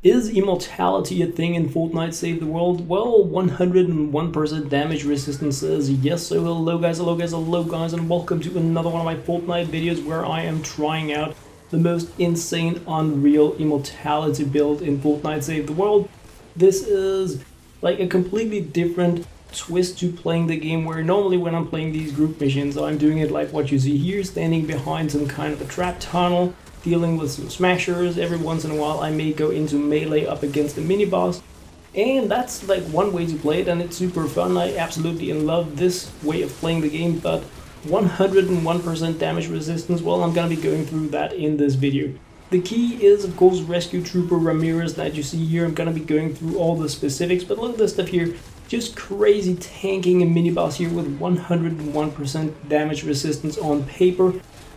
Is immortality a thing in Fortnite Save the World? Well, 101% damage resistance says yes. So hello guys, and welcome to another one of my Fortnite videos where I am trying out the most insane, unreal immortality build in Fortnite Save the World. This is like a completely different twist to playing the game, where normally when I'm playing these group missions, I'm doing it like what you see here, standing behind some kind of a trap tunnel, dealing with some smashers. Every once in a while I may go into melee up against a mini boss, and that's like one way to play it, and it's super fun. I absolutely love this way of playing the game. But 101% damage resistance, well, I'm gonna be going through that in this video. The key is, of course, Rescue Trooper Ramirez that you see here. I'm gonna be going through all the specifics, but look at this stuff here. Just crazy tanking a mini boss here with 101% damage resistance on paper.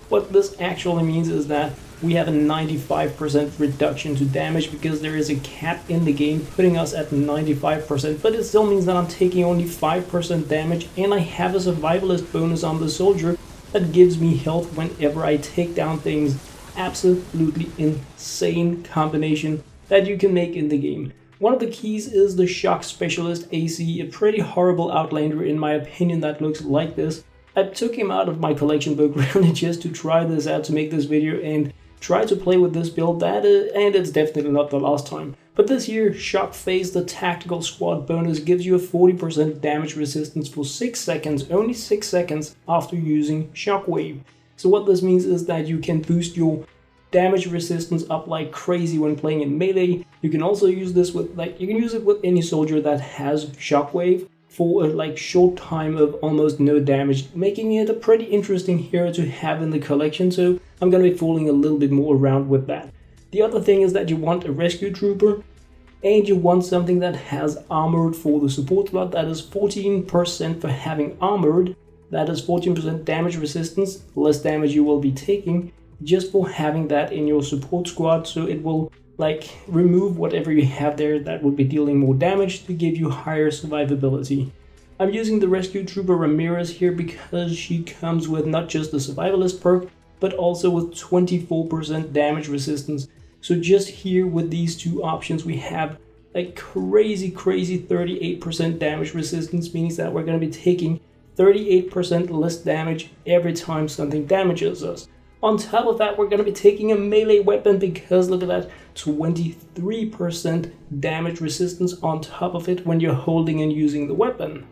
What this actually means is that we have a 95% reduction to damage, because there is a cap in the game putting us at 95%, but it still means that I'm taking only 5% damage, and I have a survivalist bonus on the soldier that gives me health whenever I take down things. Absolutely insane combination that you can make in the game. One of the keys is the Shock Specialist AC, a pretty horrible outlander in my opinion that looks like this. I took him out of my collection book really just to try this out, to make this video and try to play with this build, and it's definitely not the last time. But this year, Shock Phase, the tactical squad bonus, gives you a 40% damage resistance for 6 seconds, only 6 seconds after using shockwave. So what this means is that you can boost your damage resistance up like crazy when playing in melee. You can also use this with, you can use it with any soldier that has shockwave for a short time of almost no damage, making it a pretty interesting hero to have in the collection. So I'm gonna be fooling a little bit more around with that. The other thing is that you want a Rescue Trooper, and you want something that has armored for the support slot. That is 14% for having armored. That is 14% damage resistance, less damage you will be taking, just for having that in your support squad. So it will remove whatever you have there that will be dealing more damage to give you higher survivability. I'm using the Rescue Trooper Ramirez here because she comes with not just the survivalist perk, but also with 24% damage resistance. So just here with these two options, we have crazy 38% damage resistance, meaning that we're going to be taking 38% less damage every time something damages us. On top of that, we're going to be taking a melee weapon, because look at that, 23% damage resistance on top of it when you're holding and using the weapon.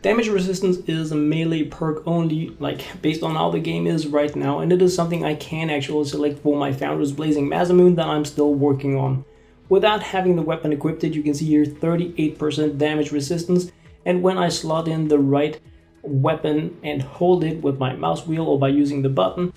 Damage resistance is a melee perk only, based on how the game is right now, and it is something I can actually select for my Founders Blazing Masamune that I'm still working on. Without having the weapon equipped, you can see here 38% damage resistance, and when I slot in the right weapon and hold it with my mouse wheel or by using the button,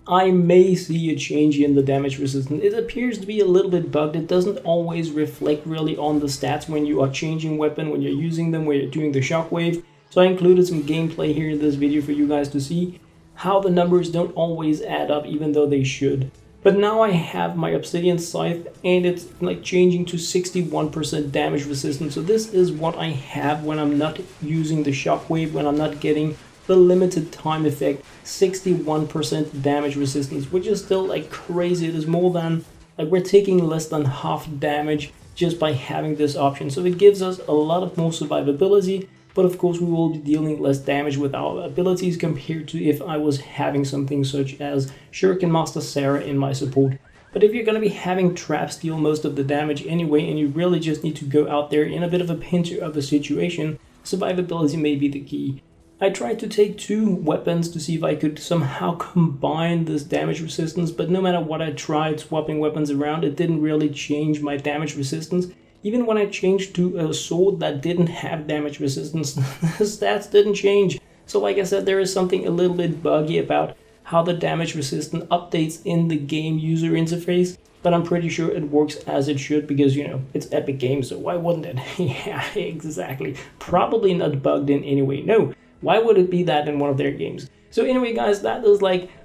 I may see a change in the damage resistance. It appears to be a little bit bugged. It doesn't always reflect really on the stats when you are changing weapon, when you're using them, when you're doing the shockwave. So I included some gameplay here in this video for you guys to see how the numbers don't always add up, even though they should. But now I have my Obsidian Scythe, and it's changing to 61% damage resistance. So this is what I have when I'm not using the shockwave, when I'm not getting the limited time effect. 61% damage resistance, which is still crazy. It is more than, we're taking less than half damage just by having this option. So it gives us a lot of more survivability, but of course we will be dealing less damage with our abilities compared to if I was having something such as Shuriken Master Sarah in my support. But if you're going to be having traps deal most of the damage anyway, and you really just need to go out there in a bit of a pinch of a situation, survivability may be the key. I tried to take two weapons to see if I could somehow combine this damage resistance, but no matter what I tried swapping weapons around, it didn't really change my damage resistance. Even when I changed to a sword that didn't have damage resistance, the stats didn't change. So like I said, there is something a little bit buggy about how the damage resistance updates in the game user interface, but I'm pretty sure it works as it should, because, it's Epic Games, so why wouldn't it? Yeah, exactly. Probably not bugged in any way. No. Why would it be that in one of their games? So anyway guys, that is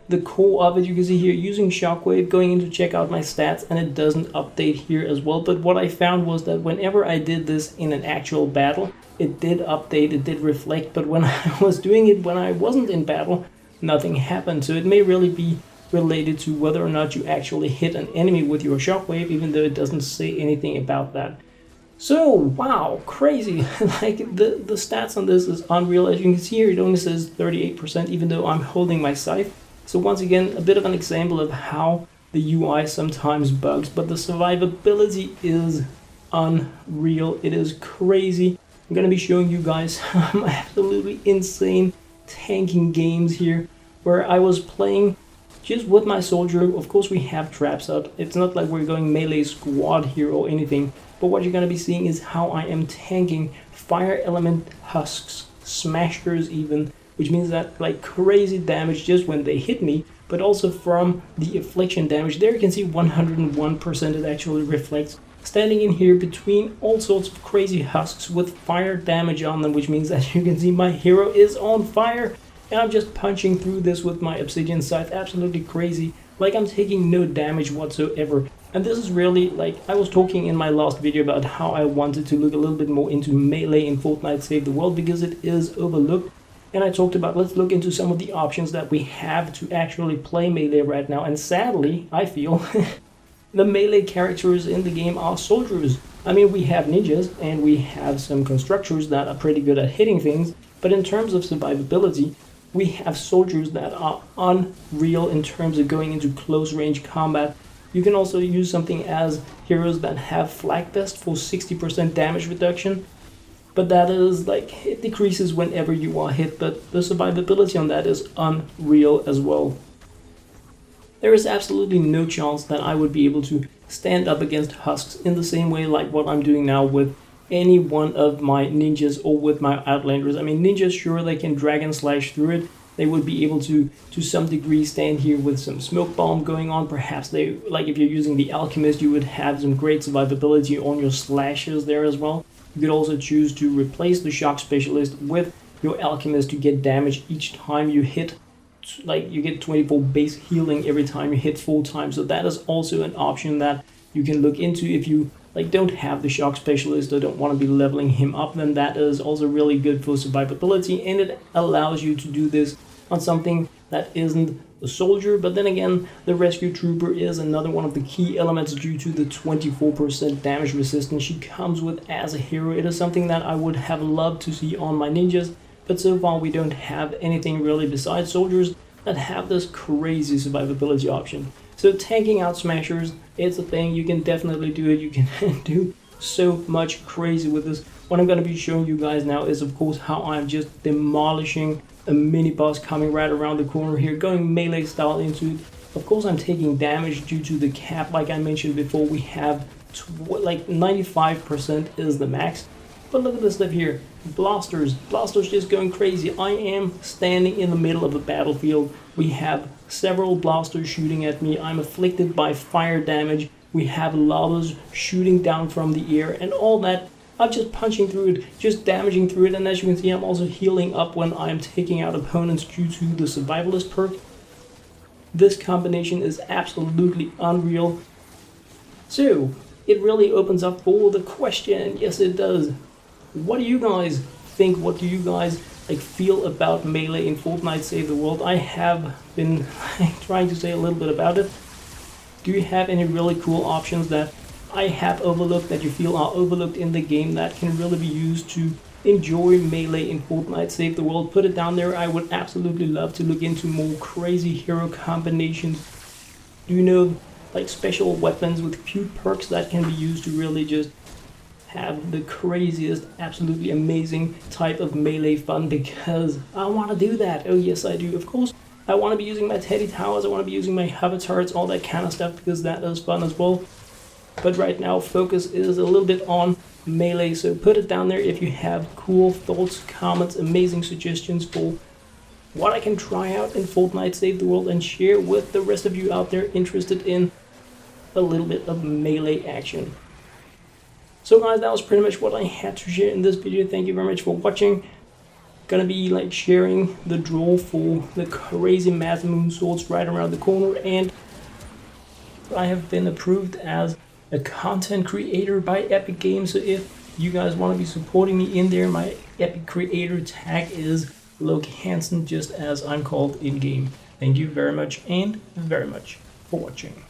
the core of it. You can see here using shockwave, going in to check out my stats, and it doesn't update here as well. But what I found was that whenever I did this in an actual battle, it did update, it did reflect, but when I was doing it when I wasn't in battle, nothing happened. So it may really be related to whether or not you actually hit an enemy with your shockwave, even though it doesn't say anything about that. So, wow, crazy. Like, the stats on this is unreal. As you can see here, it only says 38%, even though I'm holding my scythe. So once again, a bit of an example of how the UI sometimes bugs, but the survivability is unreal. It is crazy. I'm gonna be showing you guys some absolutely insane tanking games here, where I was playing just with my soldier. Of course, we have traps out. It's not like we're going melee squad here or anything, but what you're gonna be seeing is how I am tanking fire element husks, smashers even, which means that like crazy damage just when they hit me, but also from the affliction damage. There you can see 101% it actually reflects. Standing in here between all sorts of crazy husks with fire damage on them, which means that you can see my hero is on fire, and I'm just punching through this with my obsidian scythe. Absolutely crazy, like I'm taking no damage whatsoever. And this is really, like, I was talking in my last video about how I wanted to look a little bit more into melee in Fortnite Save the World because it is overlooked. And I talked about, let's look into some of the options that we have to actually play melee right now. And sadly, I feel the melee characters in the game are soldiers. I mean, we have ninjas and we have some constructors that are pretty good at hitting things, but in terms of survivability, we have soldiers that are unreal in terms of going into close range combat. You can also use something as heroes that have flag vest for 60% damage reduction, but that is like, it decreases whenever you are hit, but the survivability on that is unreal as well. There is absolutely no chance that I would be able to stand up against husks in the same way like what I'm doing now with any one of my ninjas or with my outlanders. I mean, ninjas, sure, they can dragon slash through it. They would be able to some degree, stand here with some smoke bomb going on. Perhaps they, like if you're using the alchemist, you would have some great survivability on your slashes there as well. You could also choose to replace the shock specialist with your alchemist to get damage each time you hit. Like, you get 24 base healing every time you hit 4 times. So that is also an option that you can look into if you like don't have the shock specialist or don't want to be leveling him up. Then that is also really good for survivability, and it allows you to do this on something that isn't a soldier. But then again, the rescue trooper is another one of the key elements due to the 24% damage resistance she comes with as a hero. It is something that I would have loved to see on my ninjas, but so far we don't have anything really besides soldiers that have this crazy survivability option. So tanking out smashers, it's a thing. You can definitely do it. You can do so much crazy with this. What I'm going to be showing you guys now is, of course, how I'm just demolishing a mini boss coming right around the corner here, going melee style into it. Of course, I'm taking damage due to the cap. Like I mentioned before, we have like 95% is the max. But look at this stuff here. Blasters just going crazy. I am standing in the middle of the battlefield. We have several blasters shooting at me. I'm afflicted by fire damage. We have lavas shooting down from the air and all that. I'm just punching through it, just damaging through it. And as you can see, I'm also healing up when I'm taking out opponents due to the survivalist perk. This combination is absolutely unreal. So it really opens up for the question. Yes, it does. What do you guys think? What do you guys like feel about melee in Fortnite Save the World? I have been trying to say a little bit about it. Do you have any really cool options that I have overlooked, that you feel are overlooked in the game, that can really be used to enjoy melee in Fortnite Save the World? Put it down there. I would absolutely love to look into more crazy hero combinations. Do you know like special weapons with cute perks that can be used to really just have the craziest, absolutely amazing type of melee fun? Because I want to do that. Oh yes, I do. Of course, I want to be using my teddy towers, I want to be using my hover turrets, all that kind of stuff, because that is fun as well. But right now, focus is a little bit on melee, so put it down there if you have cool thoughts, comments, amazing suggestions for what I can try out in Fortnite Save the World and share with the rest of you out there interested in a little bit of melee action. So guys, that was pretty much what I had to share in this video. Thank you very much for watching. Gonna be like sharing the draw for the crazy mass moon swords right around the corner, and I have been approved as a content creator by Epic Games. So if you guys want to be supporting me in there, my Epic creator tag is LokeHansen, just as I'm called in game. Thank you very much and very much for watching.